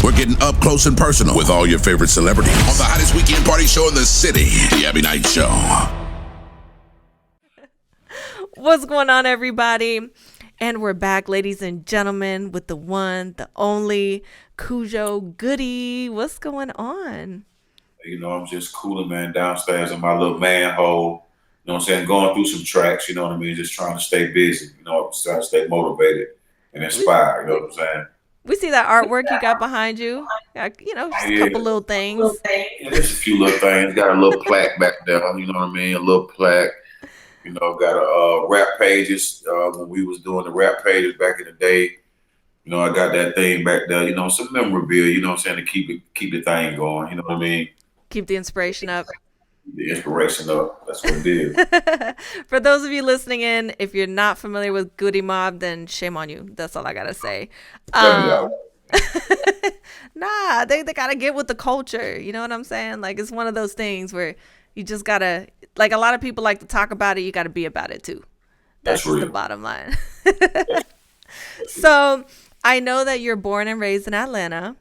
We're getting up close and personal with all your favorite celebrities on the hottest weekend party show in the city, the Abbie Knights Show. What's going on, everybody? And we're back, ladies and gentlemen, with the one, the only Khujo Goodie. What's going on? You know, I'm just cooling, man, downstairs in my little manhole. You know what I'm saying? Going through some tracks, you know what I mean? Just trying to stay busy, you know, trying to stay motivated and inspired, you know what I'm saying? We see that artwork you got behind you. You know, just a couple little things. Yeah, just a few little things. Got a little plaque back there, you know what I mean? A little plaque. You know, got a rap pages. When we was doing the rap pages back in the day, you know, I got that thing back there. You know, some memorabilia. You know what I'm saying, to keep the thing going. You know what I mean? Keep the inspiration up. The inspiration up. That's what it is. For those of you listening in, if you're not familiar with Goodie Mob, then shame on you. That's all I gotta say. Nah, they gotta get with the culture. You know what I'm saying? Like, it's one of those things where you just gotta, like, a lot of people like to talk about it. You gotta be about it too. That's just the bottom line. So I know that you're born and raised in Atlanta.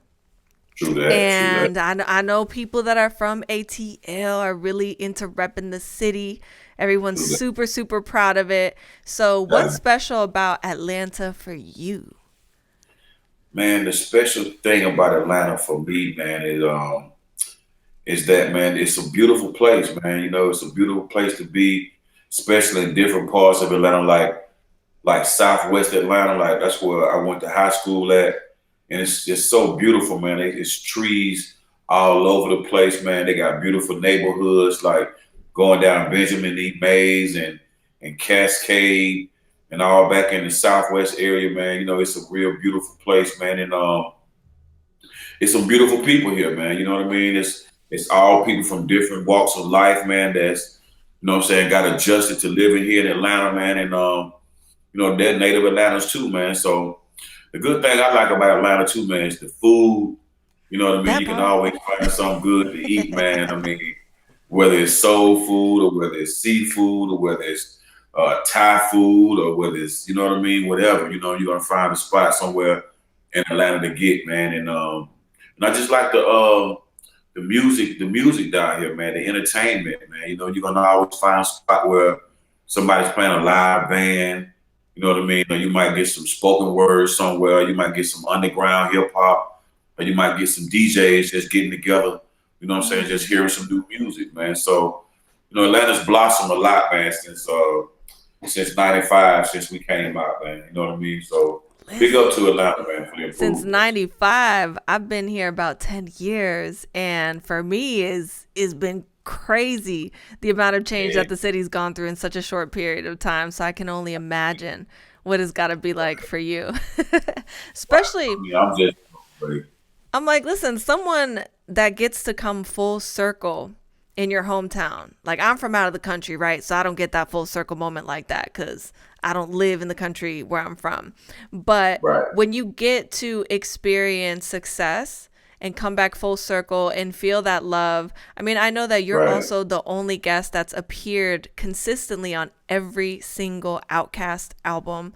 True that. And I know people that are from ATL are really into repping the city. Everyone's super, super proud of it. So what's special about Atlanta for you? Man, the special thing about Atlanta for me, man, is that, man, it's a beautiful place, man. You know, it's a beautiful place to be, especially in different parts of Atlanta, like Southwest Atlanta. Like, that's where I went to high school at. And it's just so beautiful, man. It's trees all over the place, man. They got beautiful neighborhoods, like going down Benjamin E. Mays and Cascade and all back in the Southwest area, man. You know, it's a real beautiful place, man. And it's some beautiful people here, man. You know what I mean? It's all people from different walks of life, man, that's, you know what I'm saying, got adjusted to living here in Atlanta, man. And, you know, they're native Atlantans too, man. So the good thing I like about Atlanta too, man, is the food. You know what I mean? You can always find something good to eat, man. I mean, whether it's soul food or whether it's seafood or whether it's Thai food or whether it's, you know what I mean, whatever, you know, you're going to find a spot somewhere in Atlanta to get, man. And I just like the music down here, man, the entertainment, man. You know, you're going to always find a spot where somebody's playing a live band. You know what I mean? Or you might get some spoken words somewhere. You might get some underground hip hop, or you might get some DJs just getting together. You know what I'm saying? Just hearing some new music, man. So, you know, Atlanta's blossomed a lot, man, since '95, since we came out, man. You know what I mean? So, big up to Atlanta, man, for the improvement. Since '95, I've been here about 10 years, and for me, it's been crazy the amount of change that the city's gone through in such a short period of time. So I can only imagine what it's got to be like for you. Especially, I'm like, listen, someone that gets to come full circle in your hometown. Like, I'm from out of the country, right? So I don't get that full circle moment like that because I don't live in the country where I'm from. But when you get to experience success and come back full circle and feel that love. I mean, I know that you're also the only guest that's appeared consistently on every single Outkast album,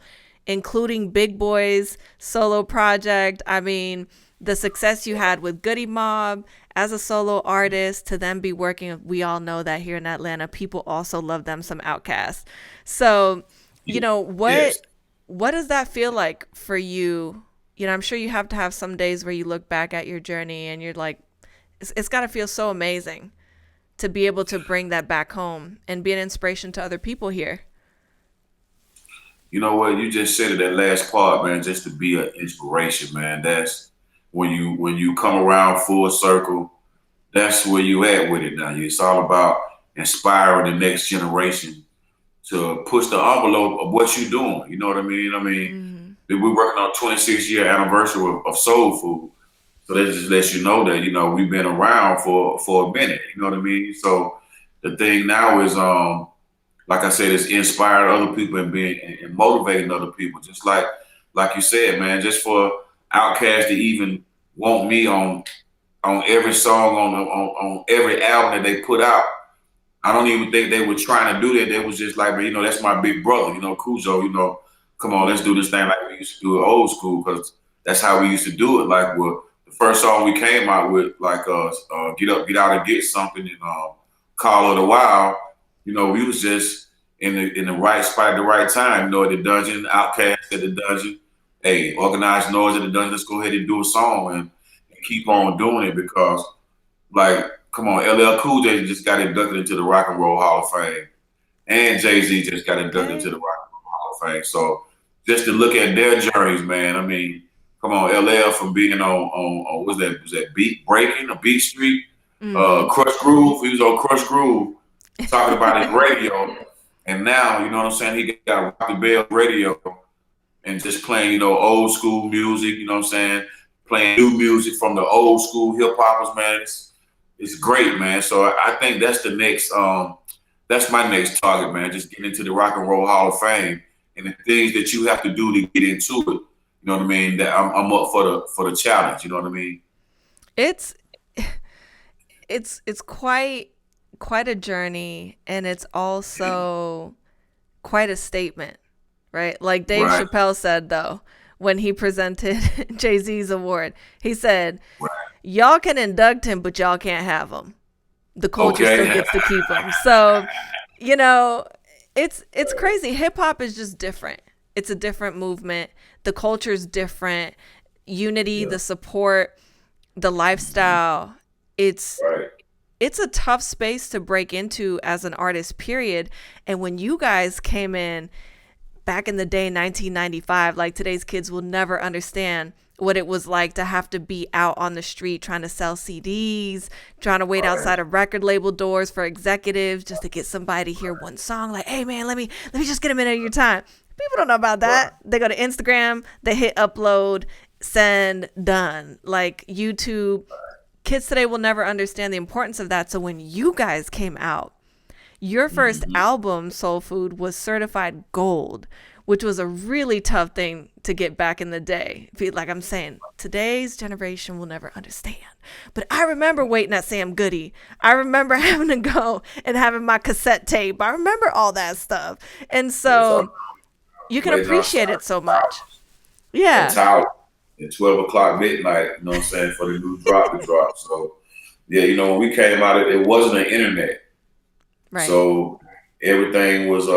including Big Boy's solo project. I mean, the success you had with Goodie Mob as a solo artist to them be working. We all know that here in Atlanta, people also love them some Outkast. So, you know, what does that feel like for you? You know, I'm sure you have to have some days where you look back at your journey and you're like, it's got to feel so amazing to be able to bring that back home and be an inspiration to other people here. You know what? You just said it, that last part, man, just to be an inspiration, man. That's when you come around full circle, that's where you at with it now. It's all about inspiring the next generation to push the envelope of what you're doing. You know what I mean? We're working on 26-year anniversary of Soul Food. So that just lets you know that, you know, we've been around for a minute. You know what I mean? So the thing now is, like I said, it's inspiring other people and motivating other people. Just like you said, man, just for Outkast to even want me on every song, on every album that they put out, I don't even think they were trying to do that. They was just like, but that's my big brother, Khujo, come on, let's do this thing like we used to do it old school, because that's how we used to do it. Like, well, the first song we came out with, like, get up, get out and get something, and Call of the Wild. We was just in the right spot at the right time. At the dungeon, Outcast at the dungeon, hey, Organized Noise at the dungeon. Let's go ahead and do a song and keep on doing it, because, like, come on, LL Cool J just got inducted into the Rock and Roll Hall of Fame, and Jay-Z just got inducted into the Rock and Roll Hall of Fame. So just to look at their journeys, man. I mean, come on, LL from being on was that Beat Breaking or Beat Street, Crush Groove. He was on Crush Groove talking about his radio, and now you know what I'm saying. He got Rock the Bell radio and just playing old school music. You know what I'm saying, playing new music from the old school hip hoppers, man. It's great, man. So I think that's the next. That's my next target, man. Just getting into the Rock and Roll Hall of Fame, and the things that you have to do to get into it. You know what I mean? That I'm up for the challenge. You know what I mean? It's quite a journey, and it's also quite a statement, right? Like Dave Chappelle said, though, when he presented Jay-Z's award, he said, y'all can induct him, but y'all can't have him. The culture still gets to keep him. So, it's crazy. Hip hop is just different. It's a different movement. The culture's different. Unity, the support, the lifestyle. It's a tough space to break into as an artist, period. And when you guys came in back in the day, 1995, like today's kids will never understand what it was like to have to be out on the street trying to sell CDs, trying to wait outside of record label doors for executives just to get somebody to hear one song. Like, hey man, let me just get a minute of your time. People don't know about that. They go to Instagram, they hit upload, send, done. Like YouTube, kids today will never understand the importance of that. So when you guys came out, your first album, Soul Food, was certified gold, which was a really tough thing to get back in the day. Like I'm saying, today's generation will never understand. But I remember waiting at Sam Goody. I remember having to go and having my cassette tape. I remember all that stuff. And so you can appreciate it so much. Yeah. It's out at 12 o'clock midnight, you know what I'm saying, for the new drop to drop. So, yeah, when we came out, it wasn't an internet. Right. So everything was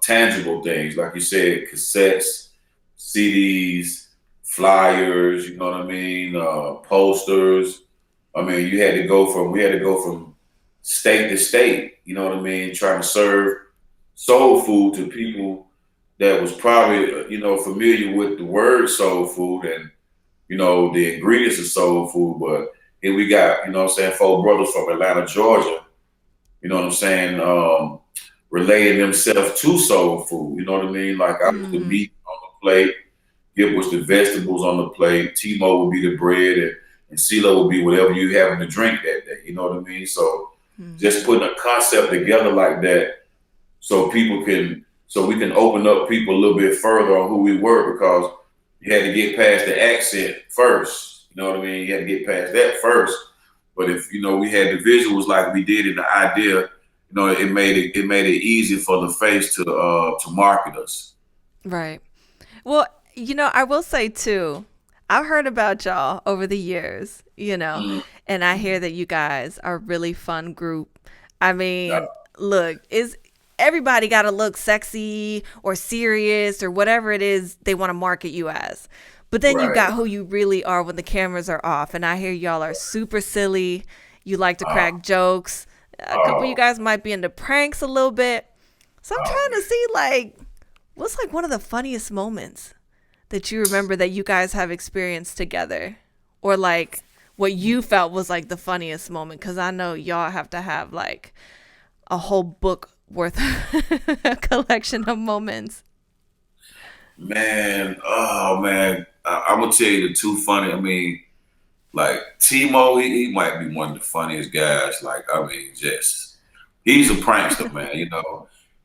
tangible things, like you said, cassettes, CDs, flyers, you know what I mean, posters. I mean, we had to go from state to state, you know what I mean, trying to serve soul food to people that was probably, familiar with the word soul food and, the ingredients of soul food. But here we got, four brothers from Atlanta, Georgia, you know what I'm saying, relaying themselves to soul food. You know what I mean? Like I was the meat on the plate, Gip was the vegetables on the plate, Timo would be the bread, and CeeLo would be whatever you having to drink that day. You know what I mean? So just putting a concept together like that, so we can open up people a little bit further on who we were, because you had to get past the accent first. You know what I mean? You had to get past that first. But if we had the visuals like we did in the idea, it made it easy for the face to market us. Right. Well, I will say too, I've heard about y'all over the years, and I hear that you guys are a really fun group. I mean, look, everybody got to look sexy or serious or whatever it is they want to market you as. But then you got who you really are when the cameras are off. And I hear y'all are super silly. You like to crack jokes. A couple of you guys might be into pranks a little bit. So I'm trying to see, what's one of the funniest moments that you remember that you guys have experienced together? Or what you felt was the funniest moment? Because I know y'all have to have a whole book worth a collection of moments. Man, I'm gonna tell you the two funny. I mean, Timo, he might be one of the funniest guys. He's a prankster, man.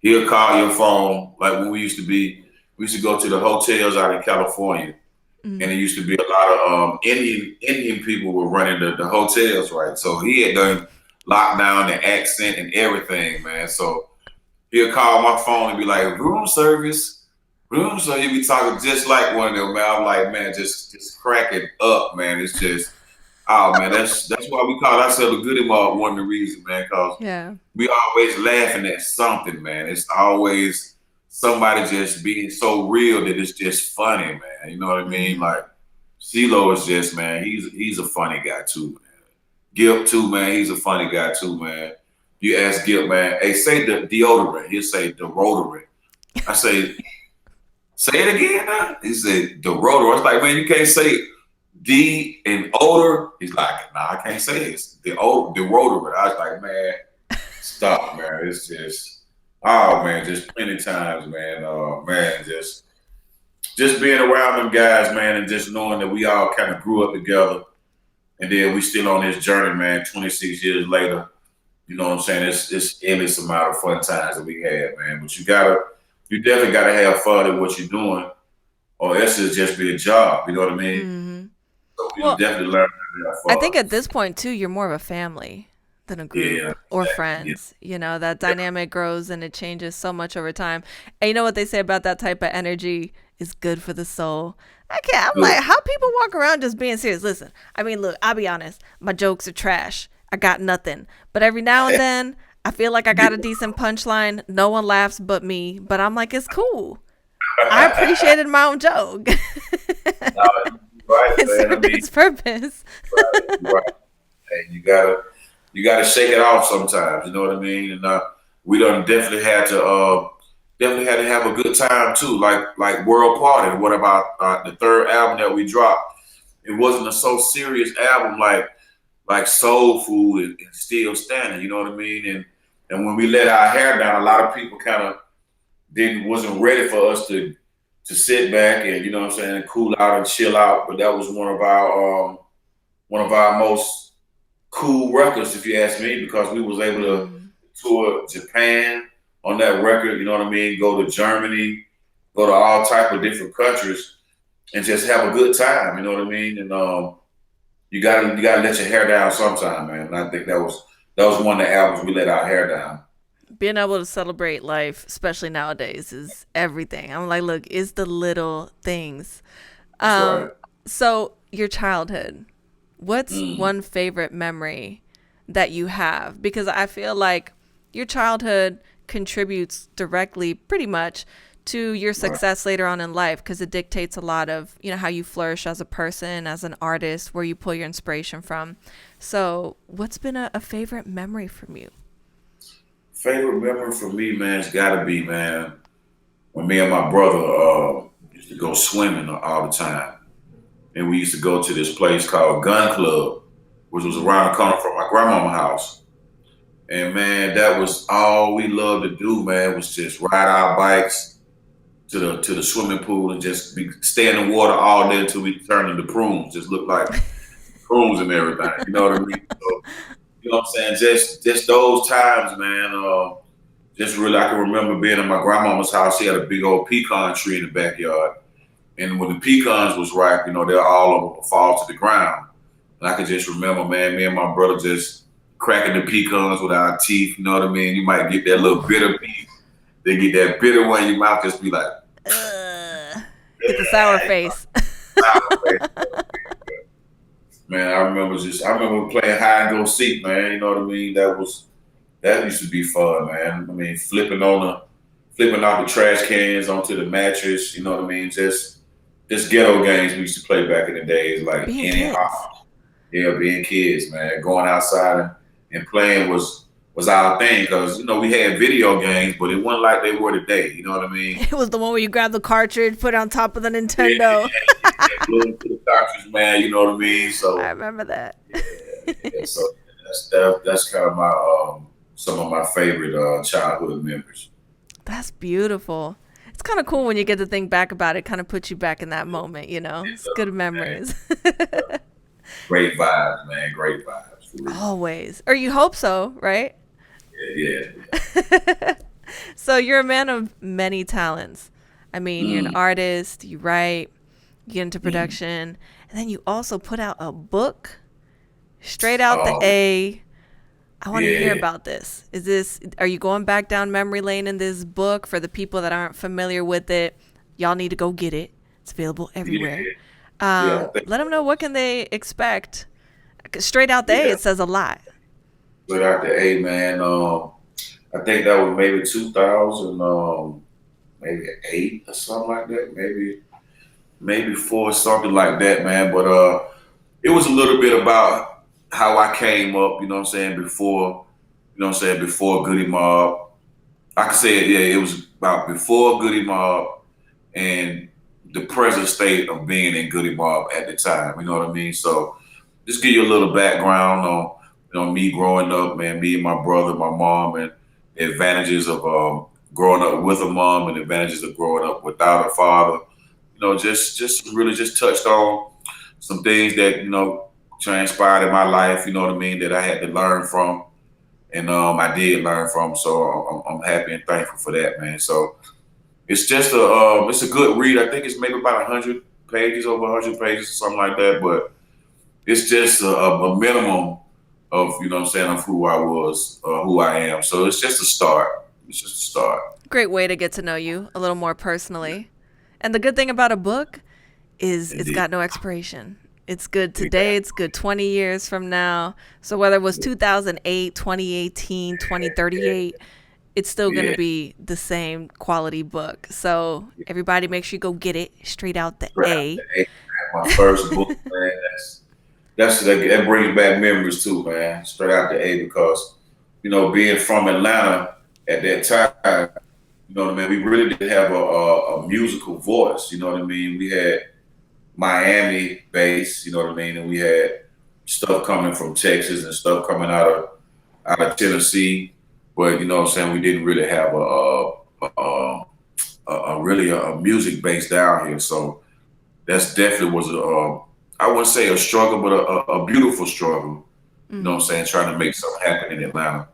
He'll call your phone. Like when we used to go to the hotels out in California, and there used to be a lot of Indian people were running the hotels, right? So he had done lock down the accent and everything, man. So he'll call my phone and be like, room service, room. So he'll be talking just like one of them, man. I'm like, man, just cracking up, man. It's just, oh man, that's why we call ourselves a Goodie Mob. One of the reasons, man, because Yeah. we always laughing at something, man. It's always somebody just being so real that it's just funny, man. You know what I mean? Like CeeLo is just, man, he's a funny guy too, man. Gil too, man. He's a funny guy too, man. You ask Gil, man, hey, say the deodorant. He'll say deodorant. I say it again now. He said deodorant. It's like, man, you can't say D and odor. He's like, nah, I can't say it. It's deodorant. I was like, man, stop, man. It's just, oh man, just plenty times, man. Man, just being around them guys, man, and just knowing that we all kind of grew up together. And then we still on this journey, man, 26 years later. You know what I'm saying? It's endless amount of fun times that we had, man. But you definitely gotta have fun at what you're doing, or else it'll just be a job. You know what I mean? Mm-hmm. So we Well, definitely learn how to have fun. I think at this point too, you're more of a family than a group or friends. You know, that dynamic grows and it changes so much over time. And you know what they say about that type of energy is good for the soul. I'm like, how people walk around just being serious? Listen, I mean, look, I'll be honest. My jokes are trash. I got nothing. But every now and then, I feel like I got a decent punchline. No one laughs but me. But I'm like, it's cool. I appreciated my own joke. No, right, It man. served its purpose. Right. And you gotta shake it off sometimes. You know what I mean? And we done definitely had to have a good time too. Like World Party. What about the third album that we dropped? It wasn't a so serious album like Soul Food and Still Standing. You know what I mean? And when we let our hair down, a lot of people kind of wasn't ready for us to sit back and, you know what I'm saying, cool out and chill out. But that was one of our most cool records, if you ask me, because we was able to tour Japan on that record, you know what I mean, go to Germany, go to all type of different countries and just have a good time, you know what I mean? And you gotta let your hair down sometime, man. And I think that was one of the albums we let our hair down. Being able to celebrate life, especially nowadays, is everything. I'm like, look, it's the little things. Right. So your childhood, what's one favorite memory that you have? Because I feel like your childhood contributes directly pretty much to your success later on in life, because it dictates a lot of, you know, how you flourish as a person, as an artist, where you pull your inspiration from. So what's been a favorite memory from you? Favorite memory for me, man, it's gotta be, man, when me and my brother used to go swimming all the time. And we used to go to this place called Gun Club, which was around the corner from my grandmama's house. And man, that was all we loved to do, man, was just ride our bikes to the swimming pool and just stay in the water all day until we turned into prunes. Just looked like prunes and everything. You know what I mean? So, you know what I'm saying? Just those times, man. Just really, I can remember being in my grandmama's house. She had a big old pecan tree in the backyard. And when the pecans was ripe, you know, they're all of them would fall to the ground. And I could just remember, man, me and my brother just cracking the pecans with our teeth. You know what I mean? You might get that little bitter piece. Then get that bitter one in your mouth, just be like, Get the sour face. Man, I remember playing hide and go seek, man. You know what I mean? That used to be fun, man. I mean, flipping off the trash cans onto the mattress. You know what I mean? Just ghetto games we used to play back in the days, like being kids, man. Going outside and playing was our thing, because, you know, we had video games, but it wasn't like they were today. You know what I mean? It was the one where you grab the cartridge, put it on top of the Nintendo. Blew into the cartridge, man. You know what I mean? So I remember that. Yeah, so that's kind of my some of my favorite childhood memories. That's beautiful. It's kind of cool when you get to think back about it. Kind of puts you back in that moment, you know. It's good memories. Great vibes, man. Great vibes. Always, or you hope so, right? Yeah. So you're a man of many talents. I mean, you're an artist. You write. You get into production, and then you also put out a book, straight out the A. I want to hear Yeah, about this. Are you going back down memory lane in this book? For the people that aren't familiar with it, y'all need to go get it. It's available yeah, everywhere. yeah. I think, Let them know what can they expect. 'Cause straight out the A, yeah. it says a lot. Straight out the A, man. I think that was maybe 2000, maybe eight or something like that. Maybe four, something like that, man. But it was a little bit about how I came up. You know what I'm saying? Before, you know what I'm saying? Before Goodie Mob, I can say it. Yeah, it was about before Goodie Mob and the present state of being in Goodie Mob at the time. You know what I mean? So just give you a little background on me growing up, man. Me and my brother, my mom, and the advantages of growing up with a mom and the advantages of growing up without a father. Just really just touched on some things that transpired in my life. You know what I mean? That I had to learn from, and I did learn from. So I'm happy and thankful for that, man. So it's just it's a good read. I think it's maybe about 100 pages, over 100 pages, or something like that. But it's just a minimum of what I'm saying, of who I was, who I am. So it's just a start. It's just a start. Great way to get to know you a little more personally. And the good thing about a book is it's Indeed. got no expiration. It's good today. It's good 20 years from now. So whether it was 2008, 2018, 2038, it's still going Yeah. to be the same quality book. So everybody make sure you go get it straight out the Right. A. My first book, man. That brings back memories too, man. Straight out the A, because being from Atlanta at that time, you know what I mean. We really didn't have a musical voice. You know what I mean. We had Miami bass. You know what I mean, and we had stuff coming from Texas and stuff coming out of Tennessee. But you know what I'm saying, we didn't really have really a music base down here. So that's definitely was I wouldn't say a struggle, but a beautiful struggle. You know what I'm saying? Trying to make something happen in Atlanta.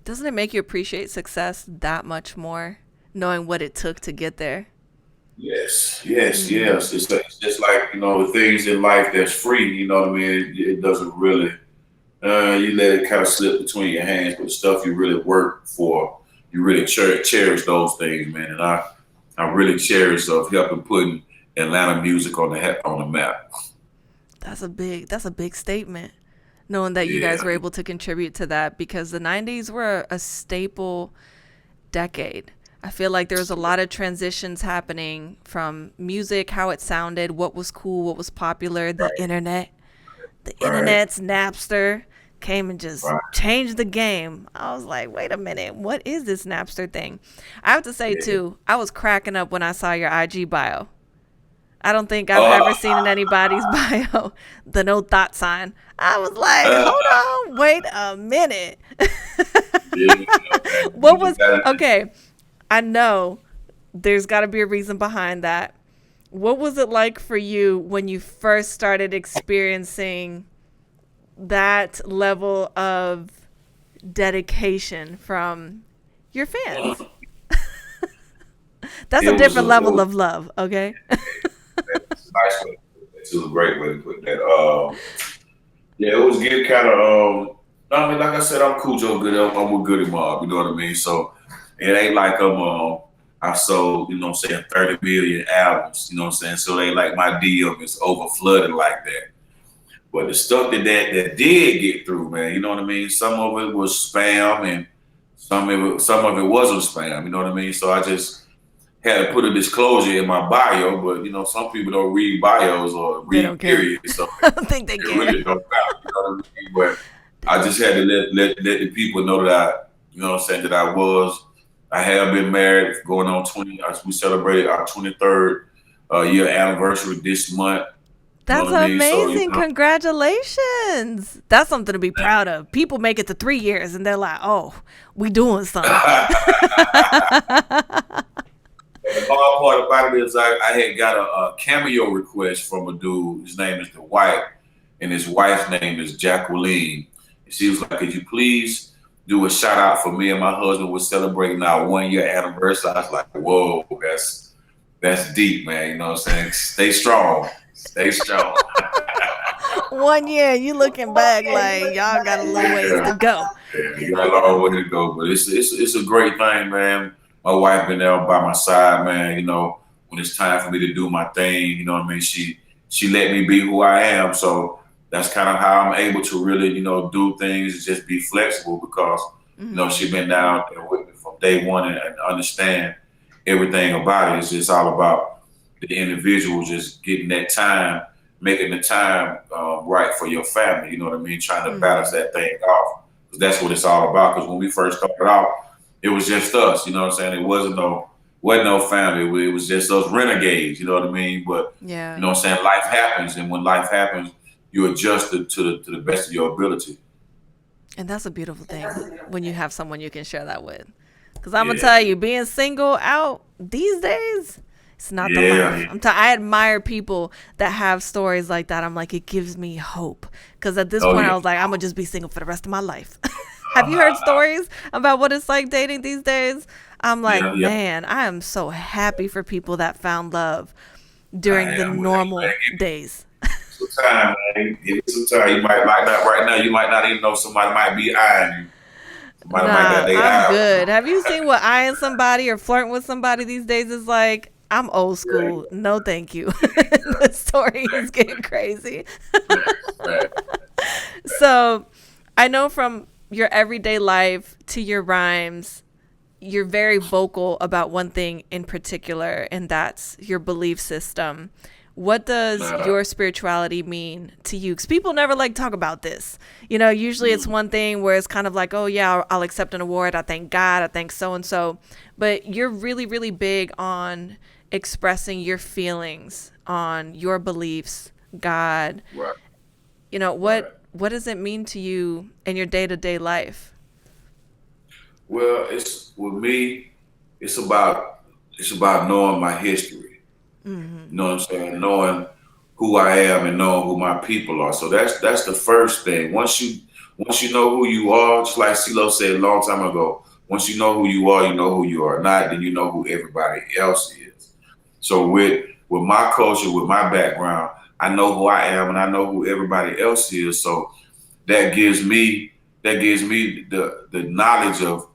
Doesn't it make you appreciate success that much more, knowing what it took to get there? Yes, yes, yes. It's just like the things in life that's free. You know what I mean? It doesn't really. You let it kind of slip between your hands, but the stuff you really work for, you really cherish those things, man. And I really cherish of helping putting Atlanta music on the map. That's a big statement, knowing that you Yeah, guys were able to contribute to that, because the 90s were a staple decade. I feel like there was a lot of transitions happening from music, how it sounded, what was cool, what was popular, the internet. The right, internet's Napster came and just right. changed the game. I was like, wait a minute, what is this Napster thing? I have to say, Yeah. too, I was cracking up when I saw your IG bio. I don't think I've Uh, ever seen in anybody's bio the no thought sign. I was like, uh, hold on, wait a minute. yeah, man. What You was, just gotta, okay, I know there's got to be a reason behind that. What was it like for you when you first started experiencing that level of dedication from your fans? That's it a was different level of love, okay? it's a nice way. It's a great way to put that. Yeah, it was getting kind of. I mean, like I said, I'm Khujo Goodie. I'm with Goodie Mob. You know what I mean? So it ain't like I sold, 30 million albums. You know what I'm saying? So it ain't like my DM is over flooded like that. But the stuff that did get through, man, you know what I mean? Some of it was spam, and some of it wasn't spam. You know what I mean? So I just had to put a disclosure in my bio, but some people don't read bios or They don't read care. periods, so I don't think they it care. really don't matter. You know what I mean? But I just had to let the people know that that I have been married going on 20. We celebrated our 23rd year anniversary this month. You know That's what I mean? So amazing. Congratulations. That's something to be proud of. People make it to 3 years and they're like, oh, we doing something. The hard part about it is I had got a cameo request from a dude. His name is Dwight, and his wife's name is Jacqueline. And she was like, "Could you please do a shout out for me and my husband? We're celebrating our 1 year anniversary." I was like, "Whoa, that's deep, man." You know what I'm saying? Stay strong, stay strong. 1 year, you looking back like y'all got a little ways Yeah, to go. yeah, you got a long way to go, but it's a great thing, man. My wife been there by my side, man. You know, when it's time for me to do my thing, you know what I mean. She let me be who I am, so that's kind of how I'm able to really, do things, just be flexible because she been down there with me from day one and understand everything about it. It's just all about the individual just getting that time, making the time right for your family. You know what I mean? Trying to balance that thing off. 'Cause that's what it's all about. Because when we first started out, it was just us. You know what I'm saying? It wasn't no family. It was just us renegades. You know what I mean? But Yeah. you know what I'm saying? Life happens, and when life happens, you adjust it to the best of your ability. And that's a beautiful thing when you have someone you can share that with. Because I'm going to Yeah, tell you, being single out these days, it's not the life. yeah. I admire people that have stories like that. I'm like, it gives me hope. Because at this Oh point, yeah. I was like, I'm going to just be single for the rest of my life. Have you heard stories about what it's like dating these days? I'm like, Yeah. man, I am so happy for people that found love during the Man, normal days. some time, man. Give it some time. You might like that right now. You might not even know somebody might be eyeing you. Somebody might got Nah, their I'm eye on good. Have you seen what eyeing somebody or flirting with somebody these days is like? I'm old school. No, thank you. The story is getting crazy. you. Right. So I know from your everyday life to your rhymes, you're very vocal about one thing in particular, and that's your belief system. What does your spirituality mean to you? Because people never like talk about this. Usually it's one thing where it's kind of like, oh yeah, I'll accept an award. I thank God. I thank so-and-so. But you're really, really big on expressing your feelings on your beliefs, God. Right. What does it mean to you in your day-to-day life? Well, it's with me. It's about knowing my history. You know what I'm saying? Knowing who I am and knowing who my people are. So that's the first thing. Once you know who you are, just like CeeLo said a long time ago, once you know who you are, you know who you are not, then you know who everybody else is. So with my culture, with my background, I know who I am and I know who everybody else is. So that gives me the knowledge of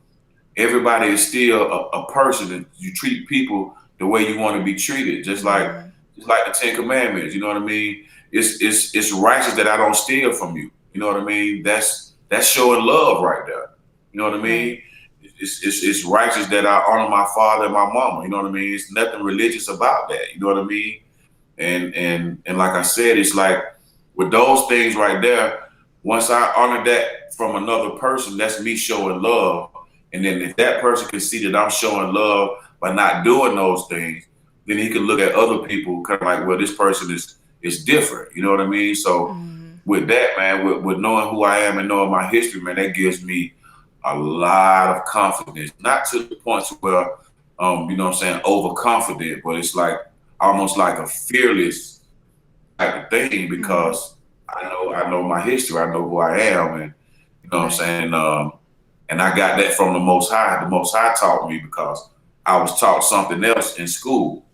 everybody is still a person, and you treat people the way you want to be treated, just like the Ten Commandments. You know what I mean? It's righteous that I don't steal from you. You know what I mean? That's showing love right there. You know what I Right. mean? It's righteous that I honor my father and my mama. You know what I mean? It's nothing religious about that. You know what I mean? And like I said, it's like with those things right there. Once I honor that from another person, that's me showing love. And then if that person can see that I'm showing love by not doing those things, then he can look at other people kind of like, well, this person is different. You know what I mean? So with that, man, with knowing who I am and knowing my history, man, that gives me a lot of confidence. Not to the point to where, you know what I'm saying, overconfident, but it's like almost like a fearless type of thing because I know my history. I know who I am, and you know what I'm Right. saying. And I got that from the Most High. The Most High taught me because I was taught something else in school.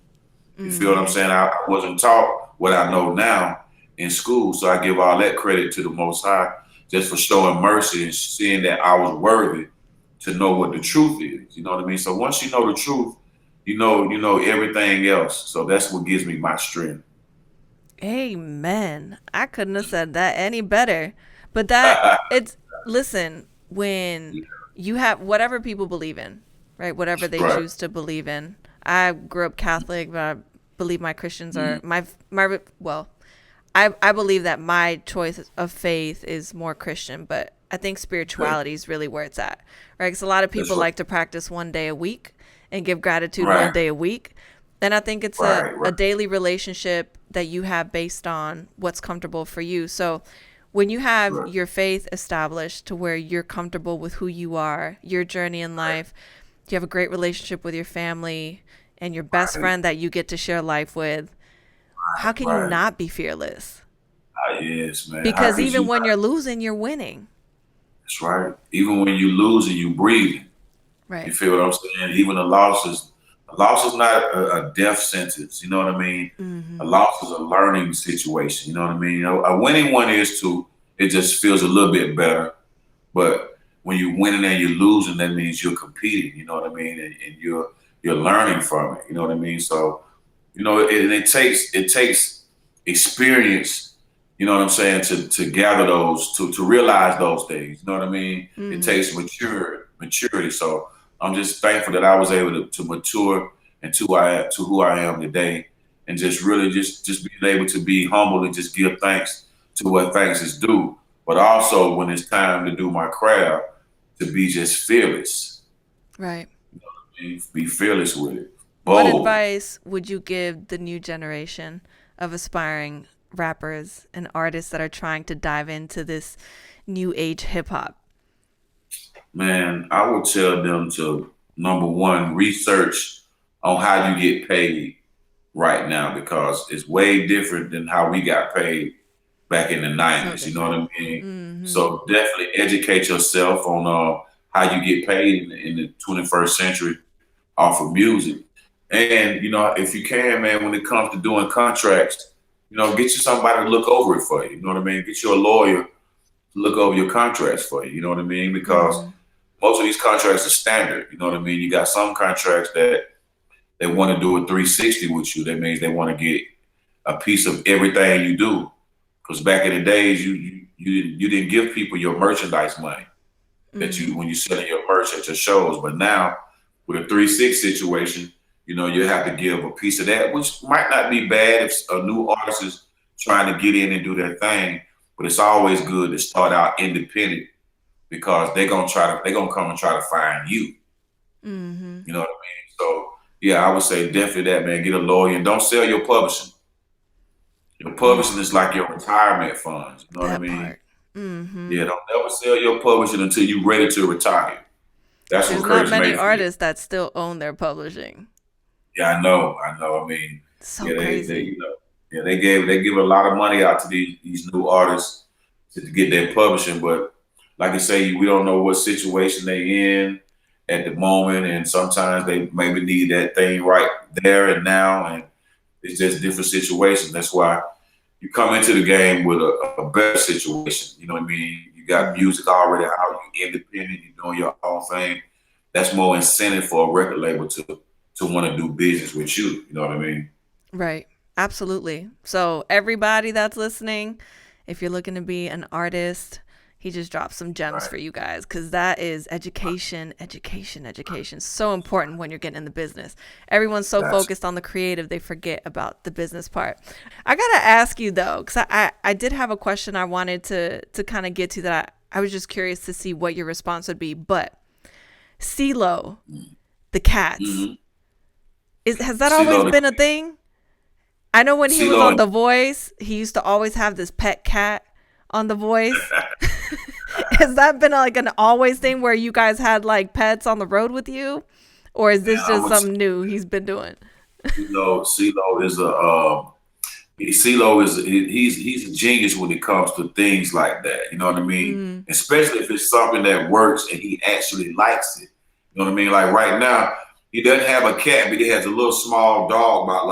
You feel what I'm saying? I wasn't taught what I know now in school. So I give all that credit to the Most High just for showing mercy and seeing that I was worthy to know what the truth is. You know what I mean? So once you know the truth, you know everything else. So that's what gives me my strength. Amen. I couldn't have said that any better. But listen, when you have whatever people believe in, right? Whatever they Right. choose to believe in. I grew up Catholic, but I believe my Christians are well, I believe that my choice of faith is more Christian, but I think spirituality is really where it's at, right? Because a lot of That's people right. like to practice one day a week and give gratitude Right. one day a week. And I think it's Right. a Right. daily relationship that you have based on what's comfortable for you. So when you have Right. your faith established to where you're comfortable with who you are, your journey in life, you have a great relationship with your family and your best Right. friend that you get to share life with, how can you Right. not be fearless? Yes, man. How Because could even you when not? you're losing, you're winning. That's right. Even when you lose and you breathing, you Right. feel what I'm saying? Even the losses, A loss is not a death sentence. You know what I mean? A Mm-hmm. loss is a learning situation. You know what I mean? You know, a winning one is too. It just feels a little bit better. But when you're winning and you're losing, that means you're competing. You know what I mean? And you're learning from it. You know what I mean? So you know, it takes experience. You know what I'm saying, to gather those, to realize those things. You know what I mean? It Mm-hmm. takes maturity. So I'm just thankful that I was able to mature and to who I am today, and just really just being able to be humble and just give thanks to what thanks is due. But also when it's time to do my craft, to be just fearless. Right. Be fearless with it. What Bold. advice would you give the new generation of aspiring rappers and artists that are trying to dive into this new age hip hop? Man, I would tell them to, number one, research on how you get paid right now, because it's way different than how we got paid back in the So 90s. You know what different. I mean? Mm-hmm. So definitely educate yourself on how you get paid in the 21st century off of music. And, you know, if you can, man, when it comes to doing contracts, you know, get you somebody to look over it for you. You know what I mean? Get you a lawyer to look over your contracts for you. You know what I mean? Because Mm-hmm. most of these contracts are standard. You know what I mean? You got some contracts that they want to do a 360 with you. That means they want to get a piece of everything you do. Because back in the days, you didn't give people your merchandise money that Mm-hmm. you when you selling your merch at your shows. But now with a 360 situation, you know, you have to give a piece of that, which might not be bad if a new artist is trying to get in and do their thing. But it's always good to start out independent, because they're gonna come and try to find you. Mm-hmm. You know what I mean? So yeah, I would say definitely that, man. Get a lawyer and don't sell your publishing. Your publishing is like your retirement funds. You know what I That mean? part. Mm-hmm. Yeah, don't ever sell your publishing until you're ready to retire. That's what There's not Curtis many made for me. artists that still own their publishing. Yeah, I know. I mean, So yeah, they crazy. you know, yeah, they give a lot of money out to these new artists to get their publishing, but like I say, we don't know what situation they in at the moment, and sometimes they maybe need that thing right there and now, and it's just different situations. That's why you come into the game with a better situation. You know what I mean? You got Mm-hmm. music already out, you independent, you doing your own thing. That's more incentive for a record label to want to do business with you. You know what I mean? Right. Absolutely. So, everybody that's listening, if you're looking to be an artist, he just dropped some gems Right. for you guys because that is education, education, education. So important when you're getting in the business. Everyone's so Gotcha. focused on the creative, they forget about the business part. I got to ask you, though, because I did have a question I wanted to kind of get to that I was just curious to see what your response would be. But CeeLo, the cats, Mm-hmm. has that always CeeLo, been a thing? I know when he was CeeLo, on The Voice, he used to always have this pet cat on The Voice. Has that been like an always thing where you guys had like pets on the road with you? Or is man, this I'm just a something new he's been doing? CeeLo is CeeLo is he's a genius when it comes to things like that. You know what I mean? Mm. Especially if it's something that works and he actually likes it. You know what I mean? Like right now, he doesn't have a cat, but he has a little small dog about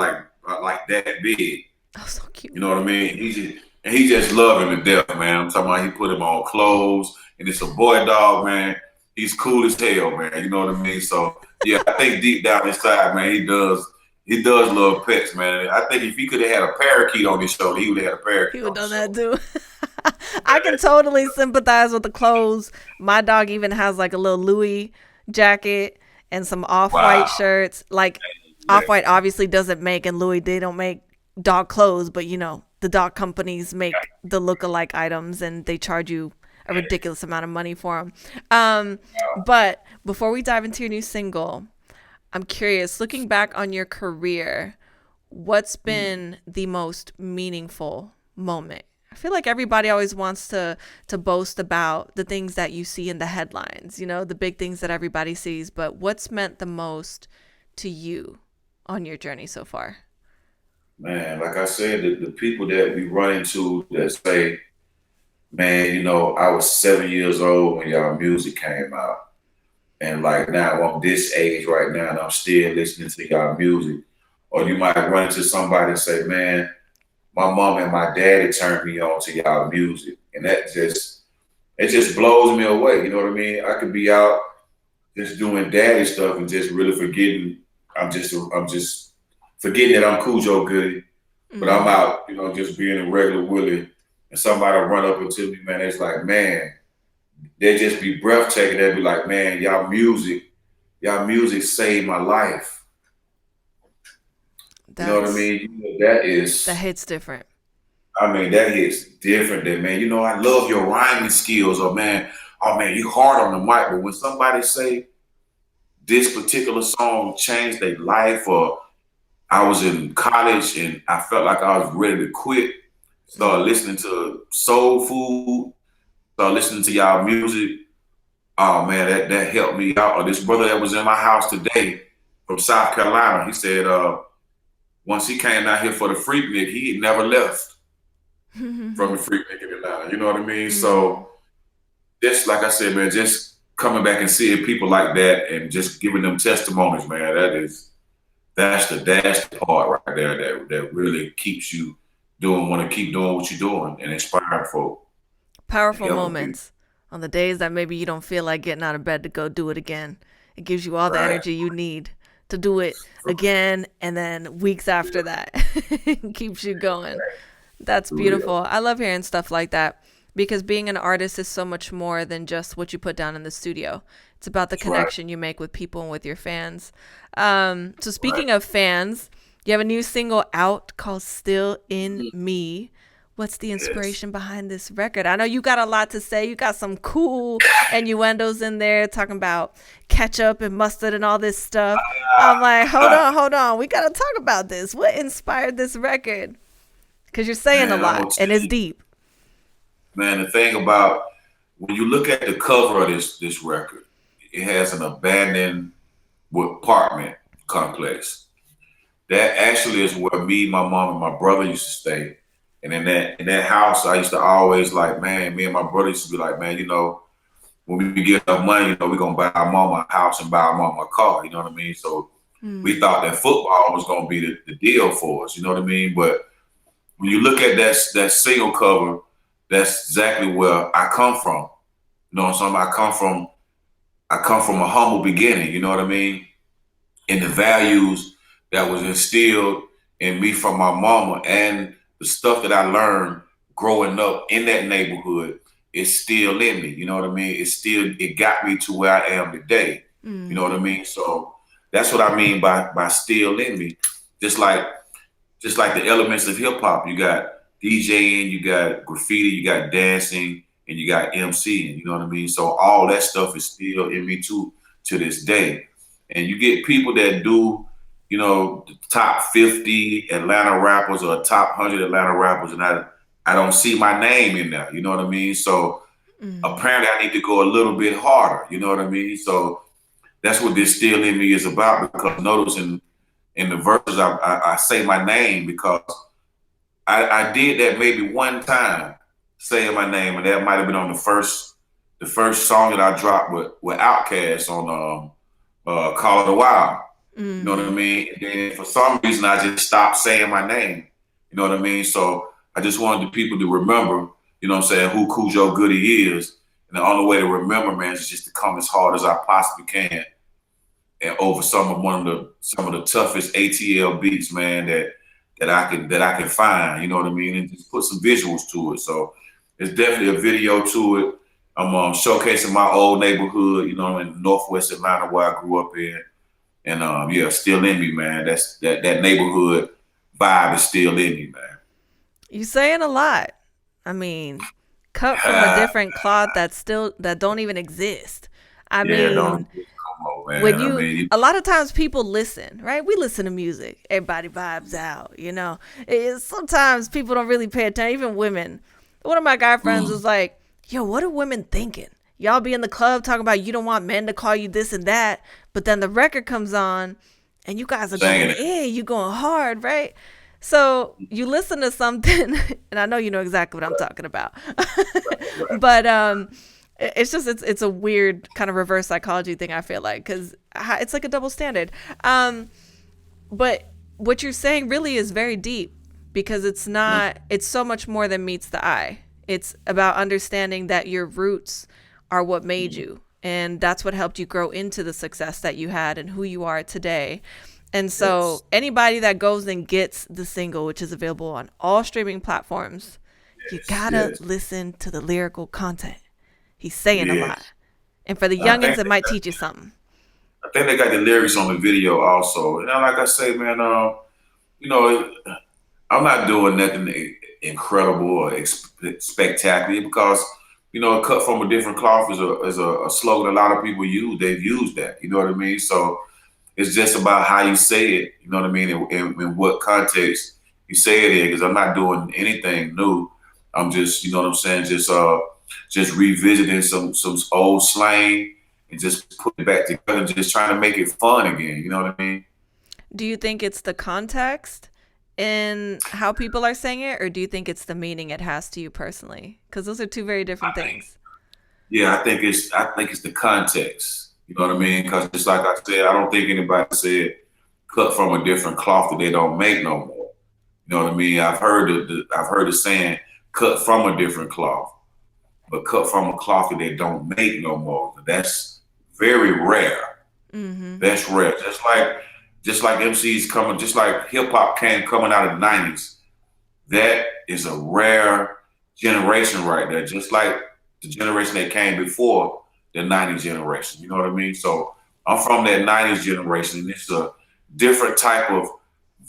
like that big. Oh, so You cute. know what I mean? He just love him to death, man. I'm talking about he put him on clothes, and it's a boy dog, man. He's cool as hell, man. You know what I mean? So yeah, I think deep down inside, man, he does love pets, man. I think if he could have had a parakeet on his shoulder, he would have had a He parakeet would on his done that shoulder. too. I can totally sympathize with the clothes. My dog even has like a little Louis jacket and some off-white Wow. shirts. Like Yeah. Off-White obviously doesn't make, and Louis, they don't make dog clothes, but you know, the dog companies make the look-alike items and they charge you a ridiculous amount of money for them. But before we dive into your new single, I'm curious, looking back on your career, what's been the most meaningful moment? I feel like everybody always wants to boast about the things that you see in the headlines, you know, the big things that everybody sees, but what's meant the most to you on your journey so far? Man, like I said, the people that we run into that say, man, you know, I was 7 years old when y'all music came out. And like now I'm this age right now and I'm still listening to y'all music. Or you might run into somebody and say, man, my mom and my daddy turned me on to y'all music. And it just blows me away. You know what I mean? I could be out just doing daddy stuff and just really forgetting. I'm just forgetting that I'm Khujo Goodie, but I'm out, just being a regular Willie, and somebody run up into me, man. It's like, man, they just be breathtaking. They be like, man, y'all music saved my life. You know what I mean? That hits different. I mean, that hits different than, man, I love your rhyming skills, or man, oh man, you hard on the mic. But when somebody say this particular song changed their life, or I was in college and I felt like I was ready to quit, started listening to soul food, started listening to y'all music. Oh man, that helped me out. Or this brother that was in my house today from South Carolina, he said, once he came out here for the Freaknik, he had never left from the Freaknik in Atlanta. You know what I mean? So just like I said, man, just coming back and seeing people like that and just giving them testimonies, man, that's the part right there that really keeps you want to keep doing what you're doing and inspiring folk. Powerful moments on the days that maybe you don't feel like getting out of bed to go do it again. It gives you all the energy you need to do it again, and then weeks after that it keeps you going. That's beautiful. I love hearing stuff like that, because being an artist is so much more than just what you put down in the studio. It's about the connection you make with people and with your fans. So speaking of fans, you have a new single out called Still in Me. What's the inspiration behind this record? I know you got a lot to say. You got some cool innuendos in there talking about ketchup and mustard and all this stuff. I'm like, hold on. We got to talk about this. What inspired this record? Because you're saying a lot and it's deep. Man, the thing about when you look at the cover of this record, it has an abandoned apartment complex. That actually is where me, my mom, and my brother used to stay. And in that house, I used to always like, man, me and my brother used to be like, man, when we get enough money, we're going to buy our mama a house and buy our mama a car, you know what I mean? So we thought that football was going to be the deal for us, you know what I mean? But when you look at that single cover, that's exactly where I come from. You know what I'm saying? I come from a humble beginning, you know what I mean? And the values that was instilled in me from my mama and the stuff that I learned growing up in that neighborhood is still in me. You know what I mean? It got me to where I am today. You know what I mean? So that's what I mean by still in me. Just like the elements of hip hop, you got DJing, you got graffiti, you got dancing, and you got MCing. You know what I mean? So all that stuff is still in me too to this day. And you get people that do, the top 50 Atlanta rappers or top 100 Atlanta rappers, and I don't see my name in there. You know what I mean? So apparently I need to go a little bit harder. You know what I mean? So that's what this Still in Me is about, because notice in the verses I say my name, because I did that maybe one time, saying my name, and that might have been on the first song that I dropped with Outkast on Call It a While. You know what I mean? And then for some reason I just stopped saying my name. You know what I mean? So I just wanted the people to remember, who Khujo Goodie is. And the only way to remember, man, is just to come as hard as I possibly can, and over some of the toughest ATL beats, man, that I can find. You know what I mean? And just put some visuals to it. So there's definitely a video to it. I'm showcasing my old neighborhood, in Northwest Atlanta where I grew up in. And Still in Me, man. That's that neighborhood vibe is still in me, man. You saying a lot. I mean, cut from a different cloth that don't even exist. A lot of times people listen, right? We listen to music. Everybody vibes out, sometimes people don't really pay attention, even women. One of my guy friends was like, yo, what are women thinking? Y'all be in the club talking about you don't want men to call you this and that, but then the record comes on and you guys are going in, you going hard, right? So you listen to something, and I know you know exactly what I'm talking about. But It's a weird kind of reverse psychology thing, I feel like, because it's like a double standard. But what you're saying really is very deep, because it's so much more than meets the eye. It's about understanding that your roots are what made you, and that's what helped you grow into the success that you had and who you are today. And so anybody that goes and gets the single, which is available on all streaming platforms, you gotta listen to the lyrical content. He's saying a lot. And for the youngins, it might teach you something. I think they got the lyrics on the video also. And like I say, man, you know, I'm not doing nothing incredible or spectacular, because, you know, cut from a different cloth is a slogan a lot of people use. They've used that, you know what I mean? So it's just about how you say it, you know what I mean, and in what context you say it in, because I'm not doing anything new. I'm just, you know what I'm saying, just revisiting some old slang and just put it back together, just trying to make it fun again, you know what I mean? Do you think it's the context in how people are saying it, or do you think it's the meaning it has to you personally? Because those are two very different things. Yeah, I think it's the context. You know what I mean? Because just like I said, I don't think anybody said cut from a different cloth that they don't make no more. You know what I mean? I've heard the saying cut from a different cloth, but cut from a cloth that they don't make no more. That's very rare. Mm-hmm. That's rare. Just like MCs coming, just like hip hop coming out of the '90s. That is a rare generation right there. Just like the generation that came before the '90s generation. You know what I mean? So I'm from that '90s generation, and it's a different type of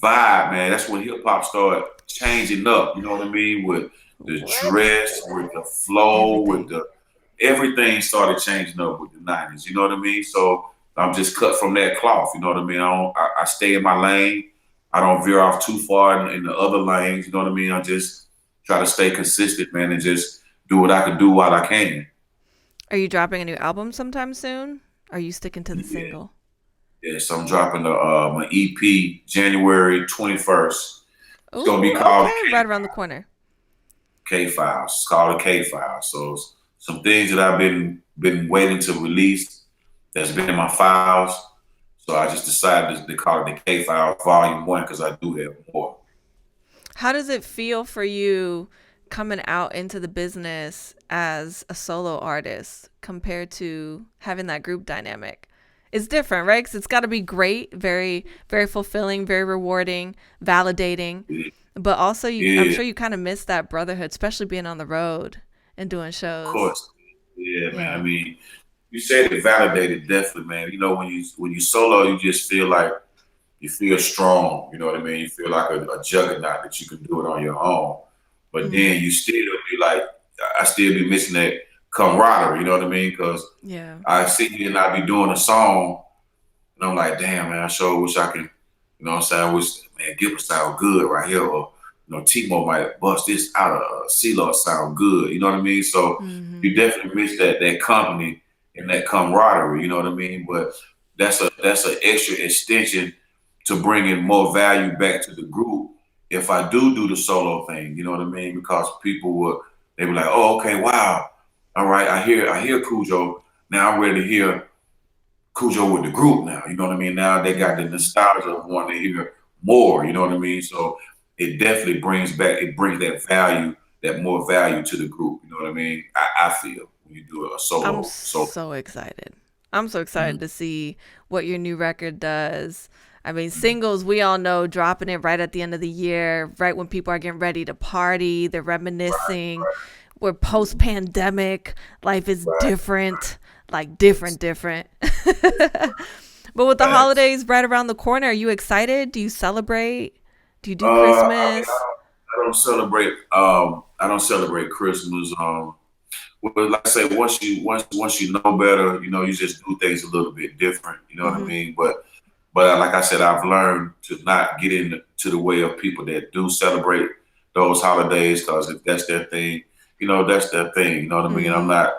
vibe, man. That's when hip hop started changing up. You know what I mean? With the dress, with the flow, with the everything started changing up with the '90s. You know what I mean? So I'm just cut from that cloth. You know what I mean? I stay in my lane. I don't veer off too far in the other lanes. You know what I mean? I just try to stay consistent, man, and just do what I can do while I can. Are you dropping a new album sometime soon? Or are you sticking to the single? Yes, I'm dropping my EP January 21st. Ooh, It's gonna be called right around the corner. K Files. It's called the K Files. So some things that I've been waiting to release that's been in my files. So I just decided to call it the K Files Volume 1, because I do have more. How does it feel for you coming out into the business as a solo artist compared to having that group dynamic? It's different, right? Because it's got to be great, very, very fulfilling, very rewarding, validating. But also, I'm sure you kind of miss that brotherhood, especially being on the road and doing shows. Of course. Yeah, man. I mean, you said it validated, definitely, man. You know, when you solo, you just feel like you feel strong. You know what I mean? You feel like a juggernaut that you can do it on your own. But then you still be like, I still be missing that camaraderie. You know what I mean? Because I see you and I be doing a song, and I'm like, damn, man, I sure wish I can. You know what I'm saying? I wish, man, Gilbert sound good right here, or you know, Timo might bust this out of CeeLo sound good. You know what I mean? So you definitely miss that company and that camaraderie. You know what I mean? But that's an extra extension to bringing more value back to the group if I do the solo thing. You know what I mean? Because people they were like, oh, okay, wow, all right, I hear Khujo. Now I'm ready to hear Khujo with the group now. You know what I mean? Now they got the nostalgia of wanting to hear more. You know what I mean? So it definitely brings that value, that more value to the group. You know what I mean? I feel when you do a solo. I'm so excited. I'm so excited to see what your new record does. I mean, singles, we all know, dropping it right at the end of the year, right when people are getting ready to party, they're reminiscing. Right. We're post-pandemic. Life is different, like different. But with the holidays right around the corner, are you excited? Do you celebrate? Do you do Christmas? I don't celebrate. I don't celebrate Christmas. Well, like I say, once you know better, you know, you just do things a little bit different. You know what I mean? But like I said, I've learned to not get into the way of people that do celebrate those holidays, because if that's their thing, you know, that's their thing. You know what I mean? I'm not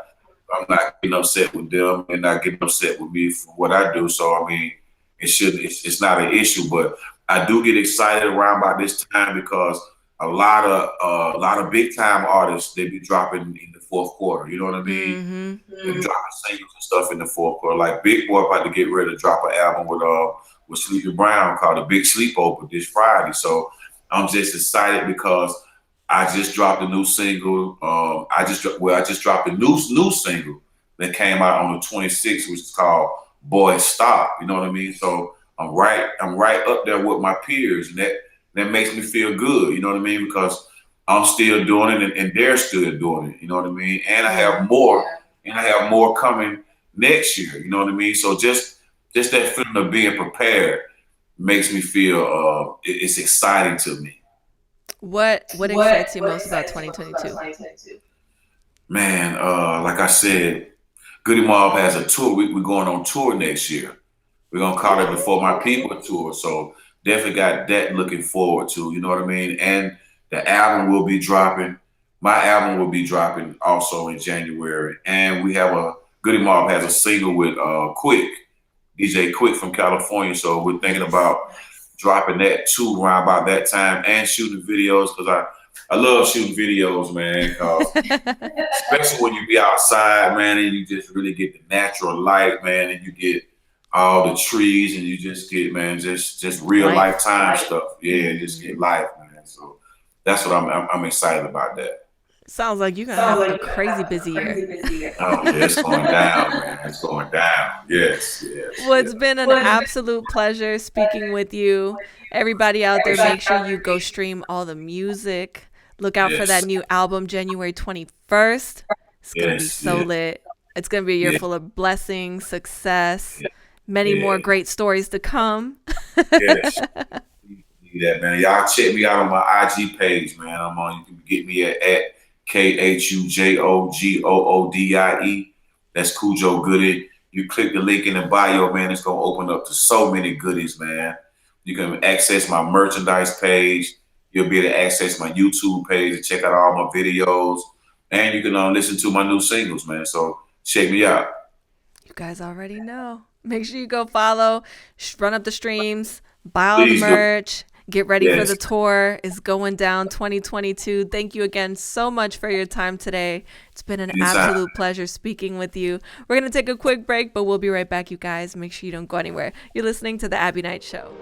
getting upset with them and not getting upset with me for what I do. So I mean, it's not an issue. But I do get excited around by this time, because a lot of big time artists, they be dropping in the fourth quarter. You know what I mean? Mm-hmm. And dropping singles and stuff in the fourth quarter. Like Big Boy about to get ready to drop an album with Sleepy Brown called The Big Sleepover this Friday. So I'm just excited because I just dropped a new single. I just dropped a new single that came out on the 26th, which is called Boy Stop. You know what I mean? So I'm right up there with my peers, and that makes me feel good. You know what I mean? Because I'm still doing it, and they're still doing it. You know what I mean? And I have more coming next year. You know what I mean? So just that feeling of being prepared makes me feel it's exciting to me. What excites you most about 2022? Man, like I said, Goodie Mob has a tour. We're going on tour next year. We're gonna call it Before My People tour. So definitely got that looking forward to. You know what I mean? And the album will be dropping. My album will be dropping also in January. And we have Goodie Mob has a single with Quick, DJ Quick from California. So we're thinking about dropping that too around about that time and shooting videos because I love shooting videos, man. Especially when you be outside, man, and you just really get the natural light, man, and you get all the trees and you just get, man, just real lifetime stuff. Yeah, just get life, man. So that's what I'm excited about that. Sounds like you're gonna have a crazy busy year. Oh, yeah, it's going down, man. It's going down. Yes. Well, it's been an absolute pleasure speaking with you. Everybody out there, make sure you go stream all the music. Look out for that new album, January 21st. It's going to be so lit. It's going to be a year full of blessings, success, many more great stories to come. Yes. That, man. Y'all check me out on my IG page, man. You can get me at KhujoGoodie. That's Khujo Goodie. You click the link in the bio, man. It's gonna open up to so many goodies, man. You can access my merchandise page. You'll be able to access my YouTube page and check out all my videos. And you can listen to my new singles, man. So check me out. You guys already know. Make sure you go follow, run up the streams, buy all the merch. Get ready for the tour. It's going down 2022. Thank you again so much for your time today. It's been an absolute pleasure speaking with you. We're going to take a quick break, but we'll be right back, you guys. Make sure you don't go anywhere. You're listening to The Abbie Knights Show.